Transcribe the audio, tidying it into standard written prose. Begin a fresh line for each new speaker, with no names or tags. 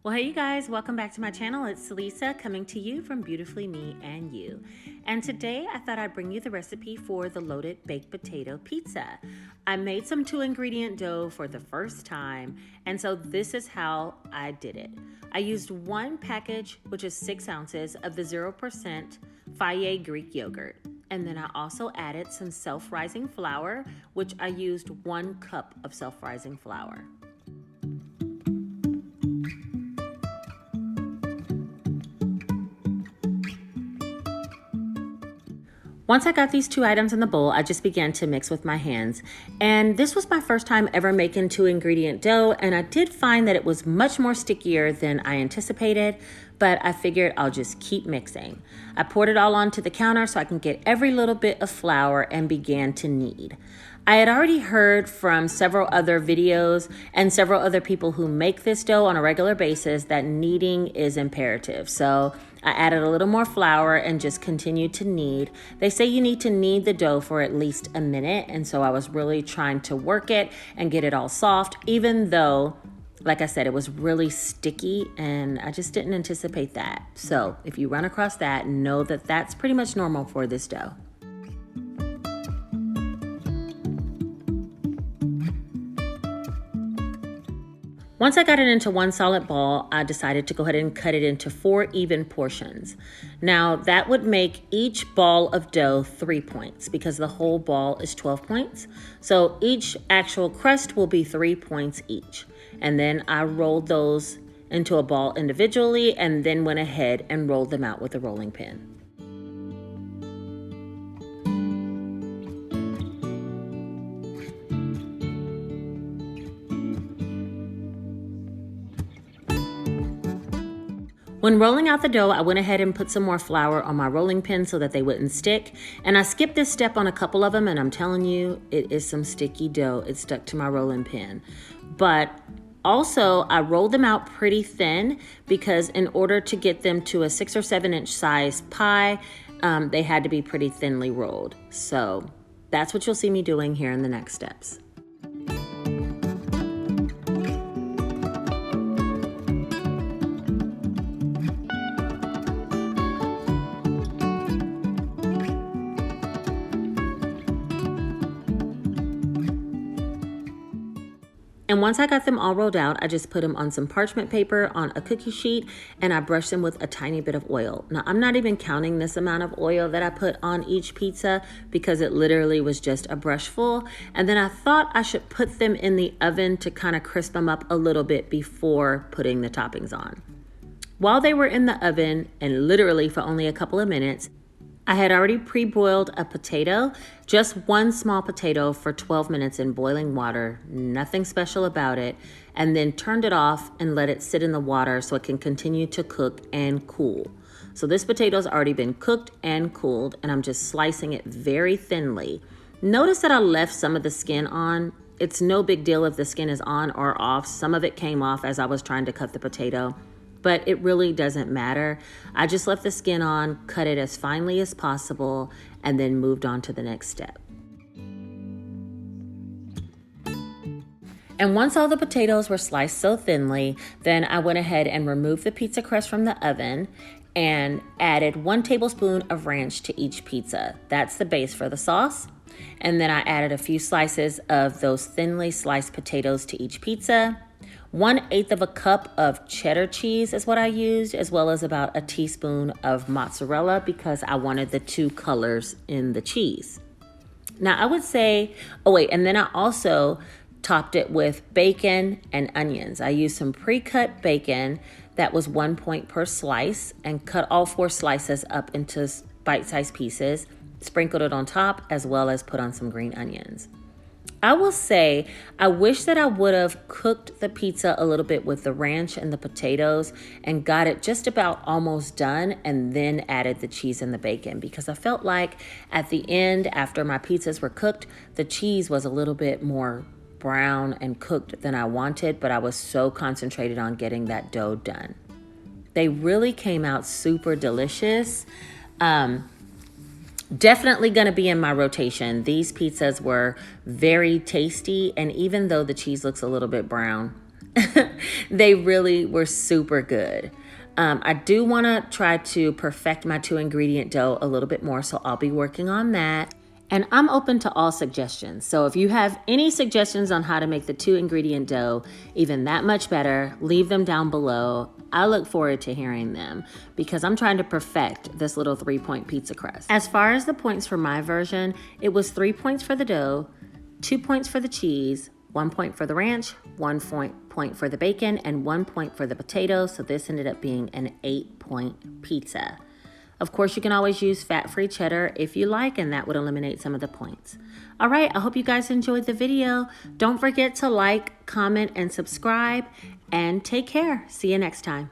Well, hey you guys, welcome back to my channel. It's Lisa coming to you from Beautifully Me and You. And today I thought I'd bring you the recipe for the loaded baked potato pizza. I made some 2-ingredient dough for the first time, and so this is how I did it. I used one package, which is 6 ounces of the 0% Fage Greek yogurt. And then I also added some self-rising flour, which I used 1 cup of self-rising flour. Once I got these 2 items in the bowl, I just began to mix with my hands. And this was my first time ever making 2-ingredient dough, and I did find that it was much more stickier than I anticipated, but I figured I'll just keep mixing. I poured it all onto the counter so I can get every little bit of flour and began to knead. I had already heard from several other videos and several other people who make this dough on a regular basis that kneading is imperative. So I added a little more flour and just continued to knead. They say you need to knead the dough for at least a minute, and so I was really trying to work it and get it all soft, even though, like I said, it was really sticky and I just didn't anticipate that. So if you run across that, know that that's pretty much normal for this dough. Once I got it into one solid ball, I decided to go ahead and cut it into 4 even portions. Now that would make each ball of dough 3 points because the whole ball is 12 points. So each actual crust will be 3 points each. And then I rolled those into a ball individually and then went ahead and rolled them out with a rolling pin. When rolling out the dough, I went ahead and put some more flour on my rolling pin so that they wouldn't stick. And I skipped this step on a couple of them, and I'm telling you, it is some sticky dough. It stuck to my rolling pin. But also, I rolled them out pretty thin because in order to get them to a 6 or 7 inch size pie, they had to be pretty thinly rolled. So that's what you'll see me doing here in the next steps. And once I got them all rolled out, I just put them on some parchment paper on a cookie sheet and I brushed them with a tiny bit of oil. Now, I'm not even counting this amount of oil that I put on each pizza because it literally was just a brush full. And then I thought I should put them in the oven to kind of crisp them up a little bit before putting the toppings on. While they were in the oven, and literally for only a couple of minutes, I had already pre-boiled a potato, just 1 small potato for 12 minutes in boiling water, nothing special about it, and then turned it off and let it sit in the water so it can continue to cook and cool. So this potato's already been cooked and cooled, and I'm just slicing it very thinly. Notice that I left some of the skin on. It's no big deal if the skin is on or off. Some of it came off as I was trying to cut the potato, but it really doesn't matter. I just left the skin on, cut it as finely as possible, and then moved on to the next step. And once all the potatoes were sliced so thinly, then I went ahead and removed the pizza crust from the oven and added 1 tablespoon of ranch to each pizza. That's the base for the sauce. And then I added a few slices of those thinly sliced potatoes to each pizza. 1/8 of a cup of cheddar cheese is what I used, as well as about a teaspoon of mozzarella because I wanted the 2 colors in the cheese. Now I would say, and then I also topped it with bacon and onions. I used some pre-cut bacon that was 1 point per slice and cut all 4 slices up into bite-sized pieces, sprinkled it on top, as well as put on some green onions. I will say, I wish that I would have cooked the pizza a little bit with the ranch and the potatoes and got it just about almost done and then added the cheese and the bacon because I felt like at the end, after my pizzas were cooked, the cheese was a little bit more brown and cooked than I wanted, but I was so concentrated on getting that dough done. They really came out super delicious. Definitely going to be in my rotation. These pizzas were very tasty, and even though the cheese looks a little bit brown, They really were super good. I do want to try to perfect my 2-ingredient dough a little bit more, so I'll be working on that. And I'm open to all suggestions. So if you have any suggestions on how to make the 2-ingredient dough even that much better, leave them down below. I look forward to hearing them because I'm trying to perfect this little 3-point pizza crust. As far as the points for my version, it was 3 points for the dough, 2 points for the cheese, 1 point for the ranch, 1 point for the bacon, and 1 point for the potatoes. So this ended up being an 8-point pizza. Of course, you can always use fat-free cheddar if you like, and that would eliminate some of the points. All right, I hope you guys enjoyed the video. Don't forget to like, comment, and subscribe, and take care. See you next time.